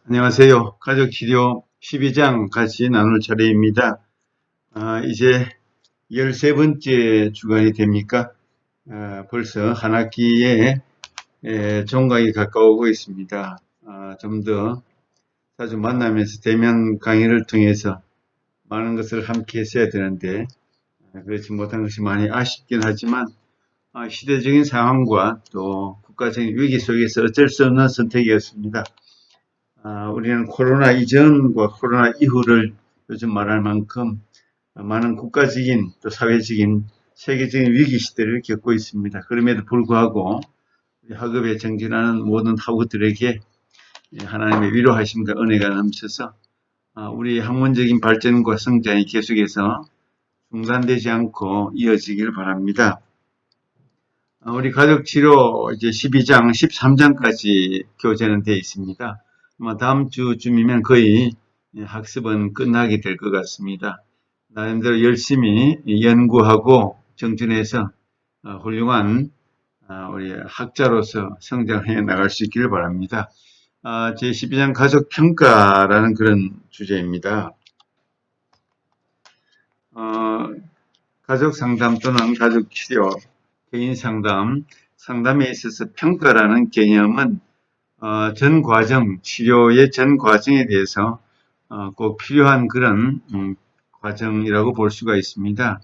안녕하세요. 가족치료 12장 같이 나눌 차례입니다. 이제 13번째 주간이 됩니까? 벌써 한 학기에 종강이 가까우고 있습니다. 좀 더 자주 만나면서 대면 강의를 통해서 많은 것을 함께 했어야 되는데 그렇지 못한 것이 많이 아쉽긴 하지만 시대적인 상황과 또 국가적인 위기 속에서 어쩔 수 없는 선택이었습니다. 우리는 코로나 이전과 코로나 이후를 요즘 말할 만큼 많은 국가적인 또 사회적인 세계적인 위기 시대를 겪고 있습니다. 그럼에도 불구하고 학업에 정진하는 모든 학우들에게 하나님의 위로하심과 은혜가 넘쳐서 우리 학문적인 발전과 성장이 계속해서 중단되지 않고 이어지길 바랍니다. 우리 가족치료 이제 12장, 13장까지 교재는 되어 있습니다. 아마 다음 주쯤이면 거의 학습은 끝나게 될 것 같습니다. 나름대로 열심히 연구하고 정진해서 훌륭한 우리 학자로서 성장해 나갈 수 있기를 바랍니다. 제 12장 가족평가라는 그런 주제입니다. 가족상담 또는 가족치료, 개인상담, 상담에 있어서 평가라는 개념은 전 과정, 치료의 전 과정에 대해서 꼭 필요한 그런 과정이라고 볼 수가 있습니다.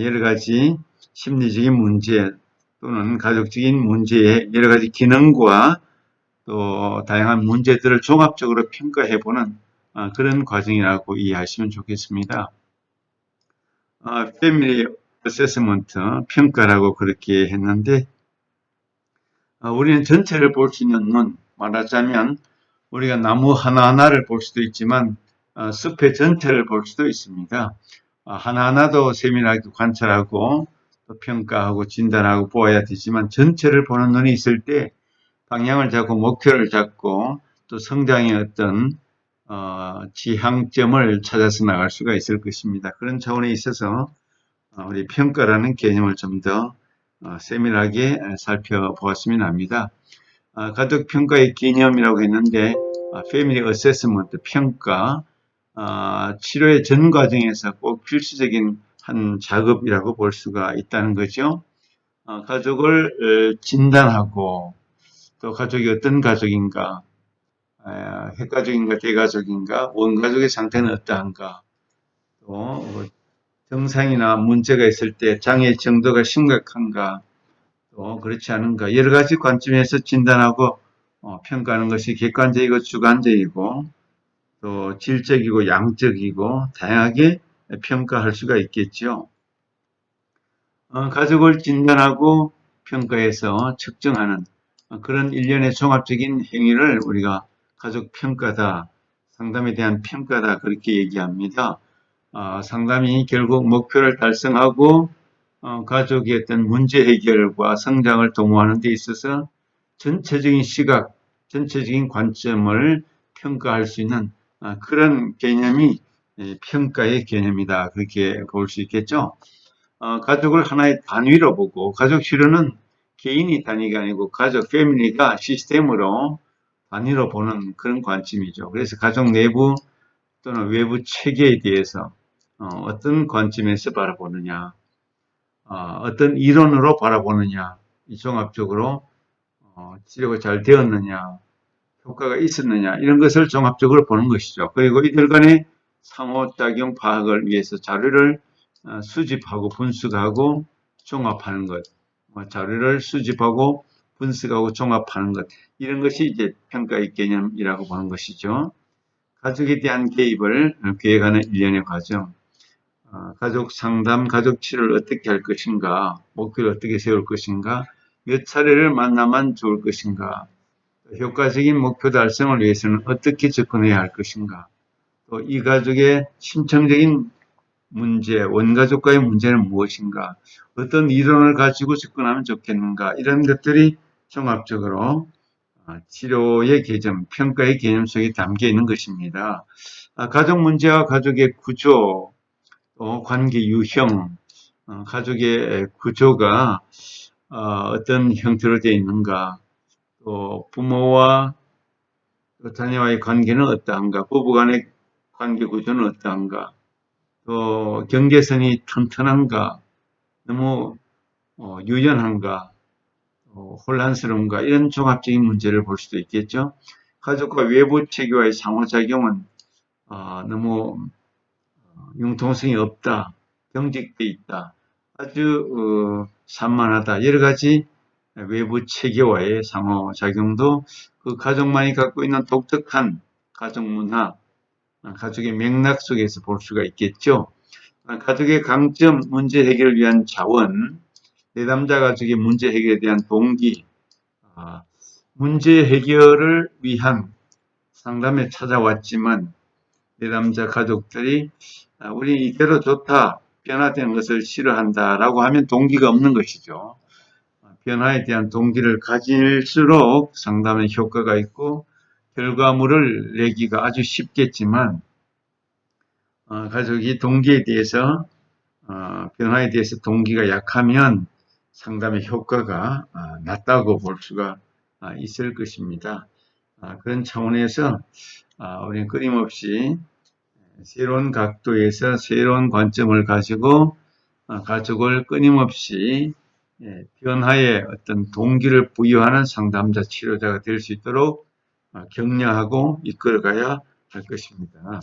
여러 가지 심리적인 문제 또는 가족적인 문제의 여러 가지 기능과 또 다양한 문제들을 종합적으로 평가해보는 그런 과정이라고 이해하시면 좋겠습니다. 패밀리 어세스먼트 평가라고 그렇게 했는데 우리는 전체를 볼 수 있는 눈, 말하자면 우리가 나무 하나하나를 볼 수도 있지만 숲의 전체를 볼 수도 있습니다. 하나하나도 세밀하게 관찰하고 또 평가하고 진단하고 보아야 되지만 전체를 보는 눈이 있을 때 방향을 잡고 목표를 잡고 또 성장의 어떤 지향점을 찾아서 나갈 수가 있을 것입니다. 그런 차원에 있어서 우리 평가라는 개념을 좀 더 세밀하게 살펴보았으면 합니다. 가족 평가의 개념이라고 했는데 패밀리 어세스먼트 평가, 치료의 전 과정에서 꼭 필수적인 한 작업이라고 볼 수가 있다는 거죠. 가족을 진단하고 또 가족이 어떤 가족인가, 핵가족인가 대가족인가, 원가족의 상태는 어떠한가, 또 증상이나 문제가 있을 때 장애 정도가 심각한가, 또 그렇지 않은가, 여러 가지 관점에서 진단하고 평가하는 것이 객관적이고 주관적이고 또 질적이고 양적이고 다양하게 평가할 수가 있겠죠. 가족을 진단하고 평가해서 측정하는 그런 일련의 종합적인 행위를 우리가 가족 평가다, 상담에 대한 평가다 그렇게 얘기합니다. 상담이 결국 목표를 달성하고 가족의 어떤 문제 해결과 성장을 도모하는 데 있어서 전체적인 시각, 전체적인 관점을 평가할 수 있는 그런 개념이 평가의 개념이다. 그렇게 볼 수 있겠죠. 가족을 하나의 단위로 보고 가족 치료는 개인이 단위가 아니고 가족, 패밀리가 시스템으로 단위로 보는 그런 관점이죠. 그래서 가족 내부 또는 외부 체계에 대해서 어떤 관점에서 바라보느냐, 어떤 이론으로 바라보느냐, 이 종합적으로 치료가 잘 되었느냐, 효과가 있었느냐 이런 것을 종합적으로 보는 것이죠. 그리고 이들 간의 상호작용 파악을 위해서 자료를 수집하고 분석하고 종합하는 것, 자료를 수집하고 분석하고 종합하는 것, 이런 것이 이제 평가의 개념이라고 보는 것이죠. 가족에 대한 개입을 계획하는 일련의 과정, 가족 상담, 가족 치료를 어떻게 할 것인가, 목표를 어떻게 세울 것인가, 몇 차례를 만나면 좋을 것인가, 효과적인 목표 달성을 위해서는 어떻게 접근해야 할 것인가, 또 이 가족의 심층적인 문제, 원가족과의 문제는 무엇인가, 어떤 이론을 가지고 접근하면 좋겠는가, 이런 것들이 종합적으로 치료의 개념, 평가의 개념 속에 담겨 있는 것입니다. 가족 문제와 가족의 구조, 또 관계 유형, 가족의 구조가 어떤 형태로 되어 있는가, 또 부모와 또 자녀와의 관계는 어떠한가, 부부간의 관계 구조는 어떠한가, 또 경계선이 튼튼한가, 너무 유연한가, 혼란스러운가, 이런 종합적인 문제를 볼 수도 있겠죠. 가족과 외부 체계와의 상호작용은 너무 융통성이 없다, 경직돼 있다, 아주 산만하다, 여러 가지 외부 체계와의 상호작용도 그 가족만이 갖고 있는 독특한 가족 문화, 가족의 맥락 속에서 볼 수가 있겠죠. 가족의 강점, 문제 해결을 위한 자원, 내담자 가족의 문제 해결에 대한 동기, 문제 해결을 위한 상담에 찾아왔지만 내담자 가족들이 우리 이대로 좋다, 변화된 것을 싫어한다라고 하면 동기가 없는 것이죠. 변화에 대한 동기를 가질수록 상담에 효과가 있고 결과물을 내기가 아주 쉽겠지만 가족이 동기에 대해서 변화에 대해서 동기가 약하면 상담의 효과가 낮다고 볼 수가 있을 것입니다. 그런 차원에서 우리는 끊임없이 새로운 각도에서 새로운 관점을 가지고 가족을 끊임없이 변화의 어떤 동기를 부여하는 상담자, 치료자가 될 수 있도록 격려하고 이끌어가야 할 것입니다.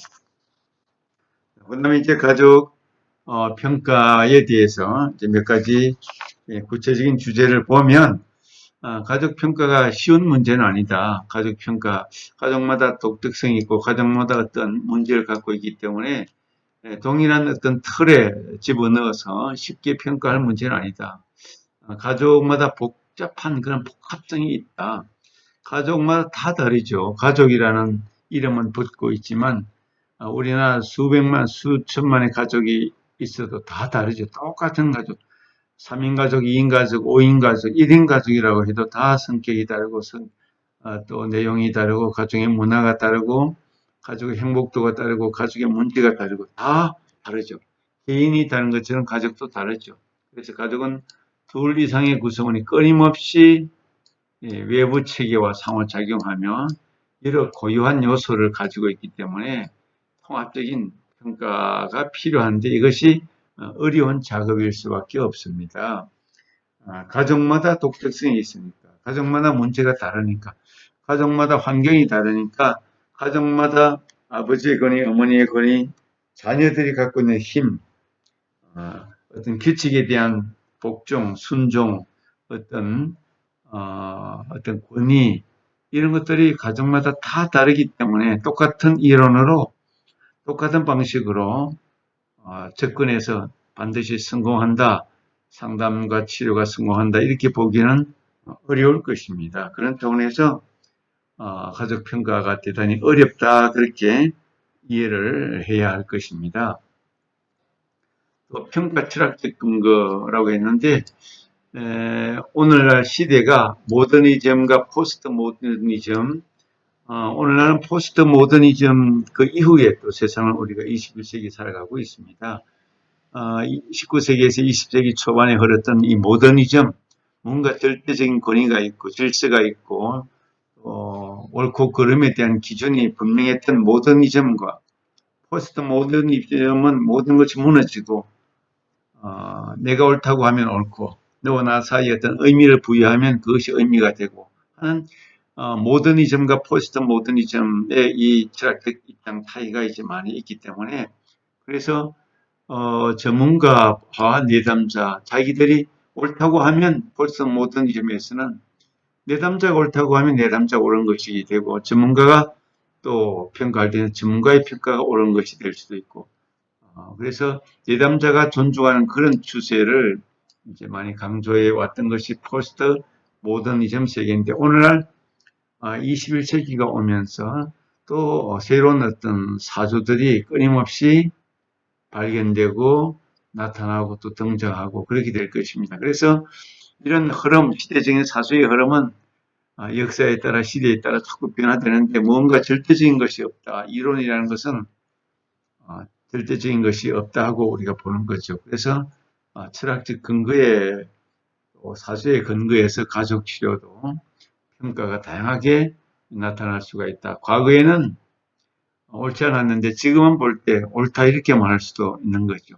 그 다음에 이제 가족 평가에 대해서 이제 몇 가지 구체적인 주제를 보면 가족 평가가 쉬운 문제는 아니다. 가족 평가, 가족마다 독특성이 있고 가족마다 어떤 문제를 갖고 있기 때문에 동일한 어떤 틀에 집어넣어서 쉽게 평가할 문제는 아니다. 가족마다 복잡한 그런 복합성이 있다. 가족마다 다 다르죠. 가족이라는 이름은 붙고 있지만 우리나라 수백만, 수천만의 가족이 있어도 다 다르죠. 똑같은 가족. 3인 가족, 2인 가족, 5인 가족, 1인 가족이라고 해도 다 성격이 다르고 또 내용이 다르고 가족의 문화가 다르고 가족의 행복도가 다르고 가족의 문제가 다르고 다 다르죠. 개인이 다른 것처럼 가족도 다르죠. 그래서 가족은 둘 이상의 구성원이 끊임없이 외부 체계와 상호작용하며 여러 고유한 요소를 가지고 있기 때문에 통합적인 평가가 필요한데 이것이 어려운 작업일 수밖에 없습니다. 가족마다 독특성이 있으니까, 가족마다 문제가 다르니까, 가족마다 환경이 다르니까, 가족마다 아버지의 권위, 어머니의 권위, 자녀들이 갖고 있는 힘, 어떤 규칙에 대한 복종, 순종, 어떤 어떤 권위 이런 것들이 가족마다 다 다르기 때문에 똑같은 이론으로 똑같은 방식으로 접근해서 반드시 성공한다, 상담과 치료가 성공한다 이렇게 보기는 어려울 것입니다. 그런 차원에서 가족 평가가 대단히 어렵다 그렇게 이해를 해야 할 것입니다. 또 평가 철학적 근거라고 했는데 오늘날 시대가 모더니즘과 포스트 모더니즘, 오늘날은 포스트 모더니즘 그 이후에 또 세상을 우리가 21세기 살아가고 있습니다. 19세기에서 20세기 초반에 흐렸던 이 모더니즘, 뭔가 절대적인 권위가 있고 질서가 있고 옳고 그름에 대한 기준이 분명했던 모더니즘과 포스트 모더니즘은 모든 것이 무너지고 내가 옳다고 하면 옳고 너와 나 사이에 어떤 의미를 부여하면 그것이 의미가 되고 하는 모더니즘과 포스트 모더니즘의 이 철학적 입장 차이가 이제 많이 있기 때문에 그래서 전문가와 내담자 자기들이 옳다고 하면 포스트 모더니즘에서는 내담자가 옳다고 하면 내담자가 옳은 것이 되고 전문가가 또 평가할 때는 전문가의 평가가 옳은 것이 될 수도 있고 그래서 내담자가 존중하는 그런 추세를 이제 많이 강조해 왔던 것이 포스트 모더니즘 세계인데 오늘날 21세기가 오면서 또 새로운 어떤 사조들이 끊임없이 발견되고 나타나고 또 등장하고 그렇게 될 것입니다. 그래서 이런 흐름, 시대적인 사수의 흐름은 역사에 따라 시대에 따라 자꾸 변화되는데 뭔가 절대적인 것이 없다. 이론이라는 것은 절대적인 것이 없다 하고 우리가 보는 거죠. 그래서 철학적 근거에 사수의 근거에서 가족 치료도 평가가 다양하게 나타날 수가 있다. 과거에는 옳지 않았는데 지금은 볼 때 옳다 이렇게 말할 수도 있는 거죠.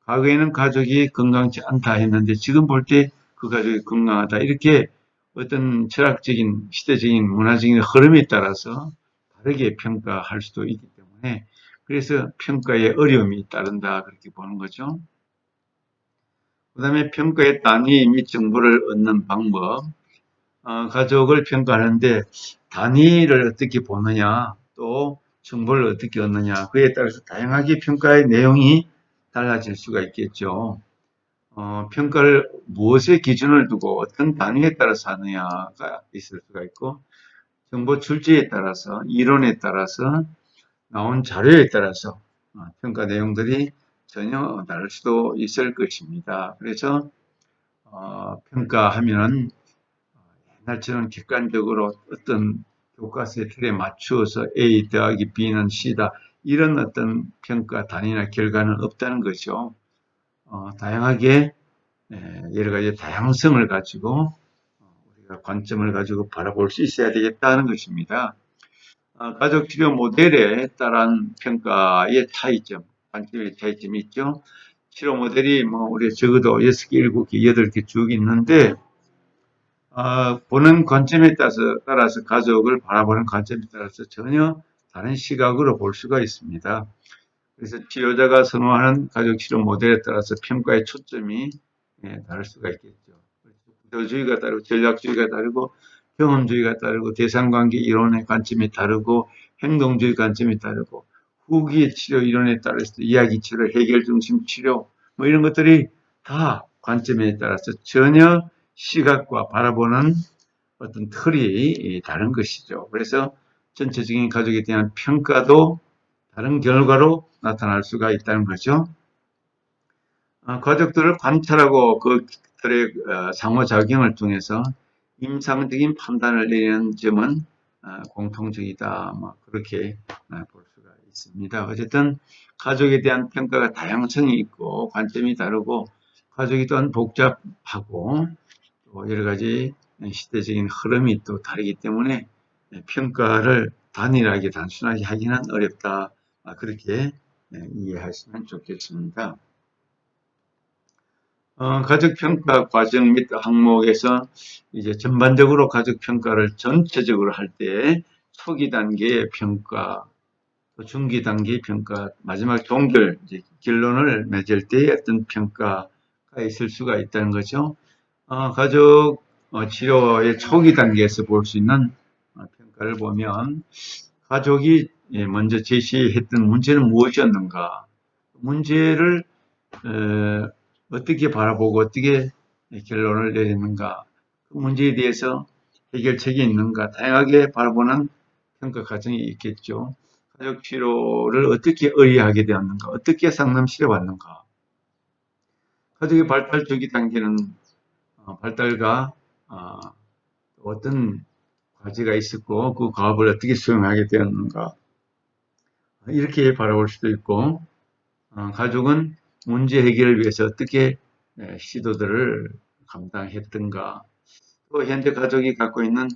과거에는 가족이 건강치 않다 했는데 지금 볼 때 그 가족이 건강하다 이렇게 어떤 철학적인 시대적인 문화적인 흐름에 따라서 다르게 평가할 수도 있기 때문에 그래서 평가에 어려움이 따른다 그렇게 보는 거죠. 그 다음에 평가의 단위 및 정보를 얻는 방법. 가족을 평가하는데 단위를 어떻게 보느냐 또 정보를 어떻게 얻느냐 그에 따라서 다양하게 평가의 내용이 달라질 수가 있겠죠. 평가를 무엇에 기준을 두고 어떤 단위에 따라서 하느냐가 있을 수가 있고 정보 출처에 따라서 이론에 따라서 나온 자료에 따라서 평가 내용들이 전혀 다를 수도 있을 것입니다. 그래서 평가하면 옛날처럼 객관적으로 어떤 교과서의 틀에 맞추어서 A 더하기 B는 C다 이런 어떤 평가 단위나 결과는 없다는 거죠. 다양하게 여러 가지 다양성을 가지고 우리가 관점을 가지고 바라볼 수 있어야 되겠다는 것입니다. 가족 치료 모델에 따른 평가의 차이점, 관점의 차이점이 있죠. 치료 모델이 뭐 우리 적어도 6개, 7개, 8개 쭉 있는데 보는 관점에 따라서 가족을 바라보는 관점에 따라서 전혀 다른 시각으로 볼 수가 있습니다. 그래서 치료자가 선호하는 가족 치료 모델에 따라서 평가의 초점이 다를 수가 있겠죠. 구조주의가 다르고 전략주의가 다르고 경험주의가 다르고 대상관계 이론의 관점이 다르고 행동주의 관점이 다르고 후기 치료 이론에 따라서 이야기 치료, 해결 중심 치료 뭐 이런 것들이 다 관점에 따라서 전혀 시각과 바라보는 어떤 틀이 다른 것이죠. 그래서 전체적인 가족에 대한 평가도 다른 결과로 나타날 수가 있다는 거죠. 가족들을 관찰하고 그들의 상호작용을 통해서 임상적인 판단을 내리는 점은 공통적이다. 뭐 그렇게 볼 수가 있습니다. 어쨌든 가족에 대한 평가가 다양성이 있고 관점이 다르고 가족이 또한 복잡하고 또 여러 가지 시대적인 흐름이 또 다르기 때문에 평가를 단일하게 단순하게 하기는 어렵다. 그렇게 이해하시면 좋겠습니다. 가족평가 과정 및 항목에서 이제 전반적으로 가족평가를 전체적으로 할 때 초기 단계의 평가, 또 중기 단계의 평가, 마지막 종결, 이제 결론을 맺을 때의 어떤 평가가 있을 수가 있다는 거죠. 가족 치료의 초기 단계에서 볼 수 있는 평가를 보면 가족이 먼저 제시했던 문제는 무엇이었는가, 문제를 어떻게 바라보고 어떻게 결론을 내리는가, 그 문제에 대해서 해결책이 있는가, 다양하게 바라보는 평가 과정이 있겠죠. 가족 치료를 어떻게 의뢰하게 되었는가, 어떻게 상담실에 왔는가. 가족의 발달 초기 단계는 발달과 어떤 과제가 있었고 그 과업을 어떻게 수행하게 되었는가 이렇게 바라볼 수도 있고 가족은 문제 해결을 위해서 어떻게 시도들을 감당했던가 또 현재 가족이 갖고 있는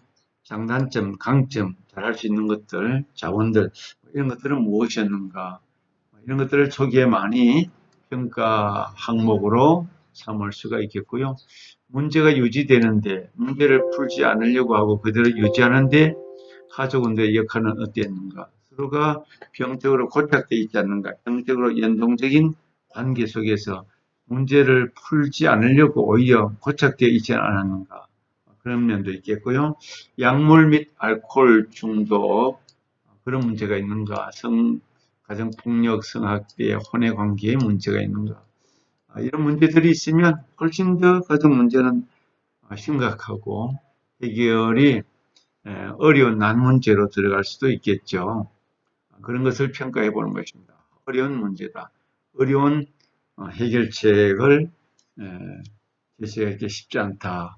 장단점, 강점, 잘할 수 있는 것들, 자원들 이런 것들은 무엇이었는가 이런 것들을 초기에 많이 평가 항목으로 삼을 수가 있겠고요. 문제가 유지되는데 문제를 풀지 않으려고 하고 그대로 유지하는데 가족원들의 역할은 어땠는가? 서로가 병적으로 고착되어 있지 않는가? 병적으로 연동적인 관계 속에서 문제를 풀지 않으려고 오히려 고착되어 있지 않았는가? 그런 면도 있겠고요. 약물 및 알코올 중독 그런 문제가 있는가? 가정폭력, 성학대, 혼외관계에 문제가 있는가? 이런 문제들이 있으면 훨씬 더 가족 문제는 심각하고 해결이 어려운 난문제로 들어갈 수도 있겠죠. 그런 것을 평가해 보는 것입니다. 어려운 문제다. 어려운 해결책을 제시하기 쉽지 않다.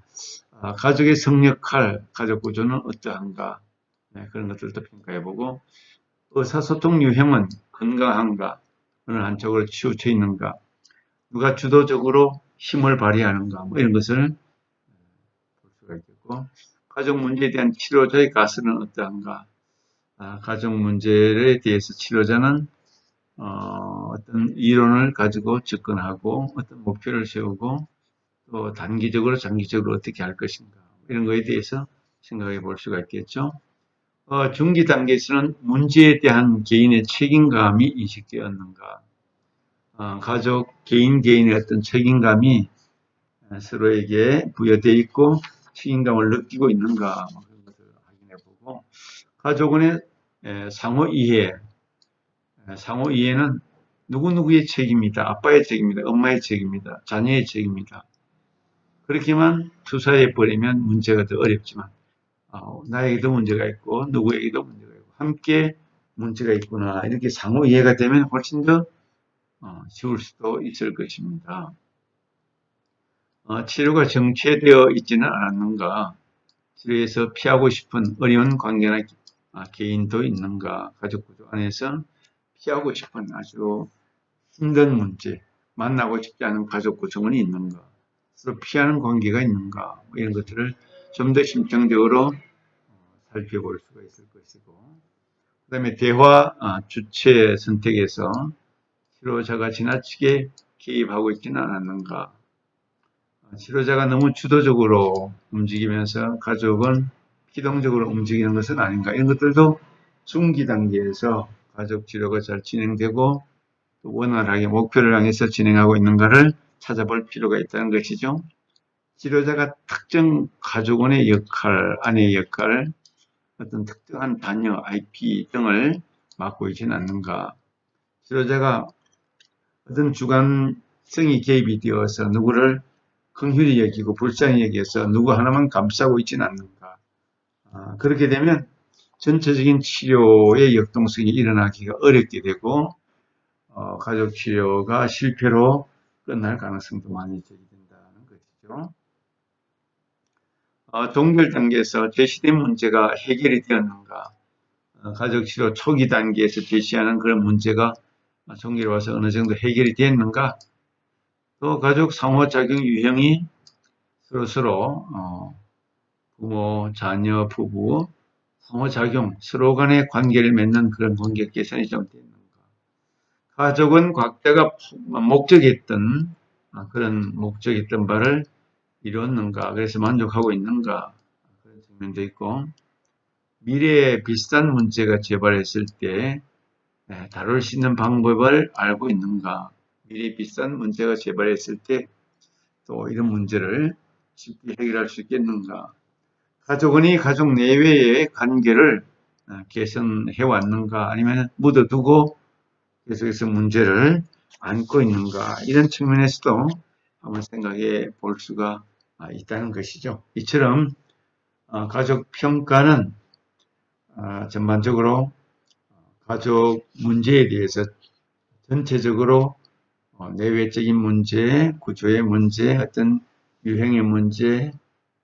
가족의 성역할 가족 구조는 어떠한가 그런 것들도 평가해 보고 의사소통 유형은 건강한가 어느 한쪽으로 치우쳐 있는가 누가 주도적으로 힘을 발휘하는가 뭐 이런 것을 볼 수가 있겠고 가족 문제에 대한 치료자의 가설은 어떠한가? 가족 문제에 대해서 치료자는 어떤 이론을 가지고 접근하고 어떤 목표를 세우고 또 단기적으로 장기적으로 어떻게 할 것인가 이런 거에 대해서 생각해 볼 수가 있겠죠. 중기 단계에서는 문제에 대한 개인의 책임감이 인식되었는가, 가족 개인의 어떤 책임감이 서로에게 부여되어 있고 책임감을 느끼고 있는가 그런 것을 확인해 보고, 가족의 상호 이해, 상호 이해는 누구누구의 책임이다, 아빠의 책임이다, 엄마의 책임이다, 자녀의 책임이다. 그렇게만 투사해 버리면 문제가 더 어렵지만 나에게도 문제가 있고 누구에게도 문제가 있고 함께 문제가 있구나 이렇게 상호 이해가 되면 훨씬 더 쉬울 수도 있을 것입니다. 치료가 정체되어 있지는 않았는가, 치료에서 피하고 싶은 어려운 관계나 개인도 있는가, 가족 구조 안에서 피하고 싶은 아주 힘든 문제, 만나고 싶지 않은 가족 구성원이 있는가, 서로 피하는 관계가 있는가, 이런 것들을 좀 더 심층적으로 살펴볼 수가 있을 것이고, 그 다음에 대화 주체 선택에서 치료자가 지나치게 개입하고 있지는 않았는가, 치료자가 너무 주도적으로 움직이면서 가족은 피동적으로 움직이는 것은 아닌가, 이런 것들도 중기 단계에서 가족 치료가 잘 진행되고 또 원활하게 목표를 향해서 진행하고 있는가를 찾아볼 필요가 있다는 것이죠. 치료자가 특정 가족원의 역할, 아내의 역할, 어떤 특정한 자녀, IP 등을 맡고 있지는 않는가, 치료자가 어떤 주관성이 개입이 되어서 누구를 긍휼히 여기고 불쌍히 여기서 누구 하나만 감싸고 있지는 않는가. 그렇게 되면 전체적인 치료의 역동성이 일어나기가 어렵게 되고 가족 치료가 실패로 끝날 가능성도 많이 제기된다는 것이죠. 동결 단계에서 제시된 문제가 해결이 되었는가, 가족 치료 초기 단계에서 제시하는 그런 문제가 종기로 와서 어느 정도 해결이 됐는가, 또 가족 상호작용 유형이 서로 부모, 자녀, 부부 상호작용, 서로 간의 관계를 맺는 그런 관계 개선이 좀 됐는가, 가족은 각자가 목적했던 그런 목적했던 바를 이뤘는가, 그래서 만족하고 있는가, 그런 측면도 있고, 미래에 비슷한 문제가 재발했을 때 다룰 수 있는 방법을 알고 있는가, 미래에 비슷한 문제가 재발했을 때 또 이런 문제를 쉽게 해결할 수 있겠는가, 가족원이 가족 내외의 관계를 개선해 왔는가, 아니면 묻어두고 계속해서 문제를 안고 있는가, 이런 측면에서도 한번 생각해 볼 수가 있다는 것이죠. 이처럼 가족 평가는 전반적으로 가족 문제에 대해서 전체적으로 내외적인 문제, 구조의 문제, 어떤 유형의 문제,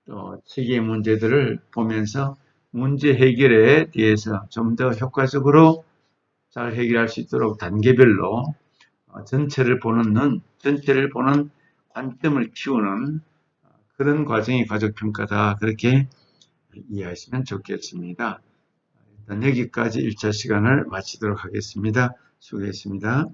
또 체계의 문제들을 보면서 문제 해결에 대해서 좀 더 효과적으로 잘 해결할 수 있도록 단계별로 전체를 보는 관점을 키우는 그런 과정이 가족평가다, 그렇게 이해하시면 좋겠습니다. 일단 여기까지 1차 시간을 마치도록 하겠습니다. 수고했습니다.